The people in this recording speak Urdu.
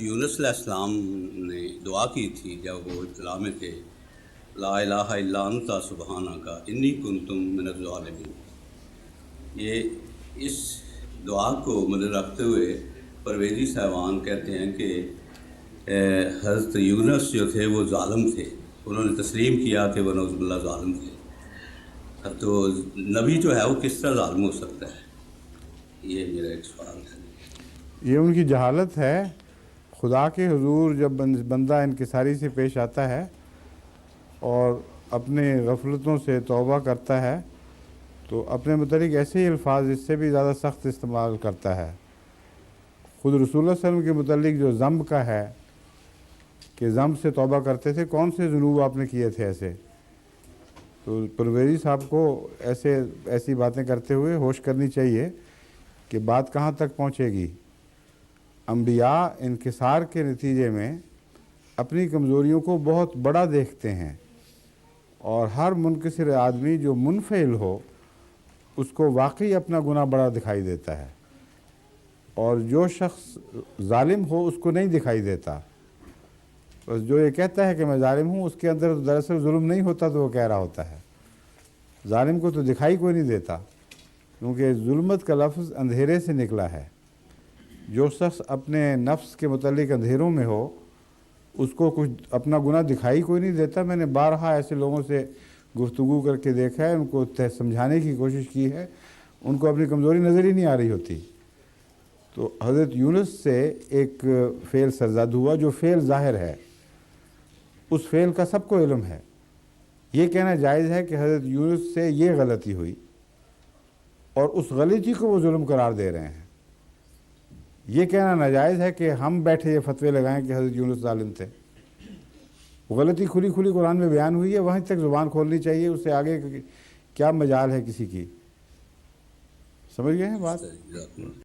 یونس علیہ السلام نے دعا کی تھی جب وہ ابتلا میں تھے، لا الہ الا انت سبحانک انی کنت من الظالمین۔ یہ اس دعا کو مد رکھتے ہوئے پرویزی صاحبان کہتے ہیں کہ حضرت یونس جو تھے وہ ظالم تھے، انہوں نے تسلیم کیا کہ وہ نعوذ باللہ ظالم تھے، تو نبی جو ہے وہ کس طرح ظالم ہو سکتا ہے؟ یہ میرا ایک سوال ہے۔ یہ ان کی جہالت ہے۔ خدا کے حضور جب بندہ انکساری سے پیش آتا ہے اور اپنے غفلتوں سے توبہ کرتا ہے تو اپنے متعلق ایسے ہی الفاظ اس سے بھی زیادہ سخت استعمال کرتا ہے۔ خود رسول اللہ صلی اللہ علیہ وسلم کے متعلق جو ذنب کا ہے کہ ذنب سے توبہ کرتے تھے، کون سے ذنوب آپ نے کیے تھے ایسے؟ تو پرویزی صاحب کو ایسی باتیں کرتے ہوئے ہوش کرنی چاہیے کہ بات کہاں تک پہنچے گی۔ انبیاء انکسار کے نتیجے میں اپنی کمزوریوں کو بہت بڑا دیکھتے ہیں، اور ہر منکسر آدمی جو منفعل ہو اس کو واقعی اپنا گناہ بڑا دکھائی دیتا ہے، اور جو شخص ظالم ہو اس کو نہیں دکھائی دیتا۔ بس جو یہ کہتا ہے کہ میں ظالم ہوں، اس کے اندر دراصل ظلم نہیں ہوتا تو وہ کہہ رہا ہوتا ہے۔ ظالم کو تو دکھائی کوئی نہیں دیتا، کیونکہ ظلمت کا لفظ اندھیرے سے نکلا ہے۔ جو شخص اپنے نفس کے متعلق اندھیروں میں ہو اس کو کچھ اپنا گناہ دکھائی کوئی نہیں دیتا۔ میں نے بارہا ایسے لوگوں سے گفتگو کر کے دیکھا ہے، ان کو سمجھانے کی کوشش کی ہے، ان کو اپنی کمزوری نظر ہی نہیں آ رہی ہوتی۔ تو حضرت یونس سے ایک فعل سرزد ہوا جو فعل ظاہر ہے، اس فعل کا سب کو علم ہے۔ یہ کہنا جائز ہے کہ حضرت یونس سے یہ غلطی ہوئی اور اس غلطی کو وہ ظلم قرار دے رہے ہیں۔ یہ کہنا ناجائز ہے کہ ہم بیٹھے یہ فتوے لگائیں کہ حضرت یونس ظالم تھے۔ وہ غلطی کھلی کھلی قرآن میں بیان ہوئی ہے، وہیں تک زبان کھولنی چاہیے، اس سے آگے کیا مجال ہے کسی کی؟ سمجھ گئے ہیں بات؟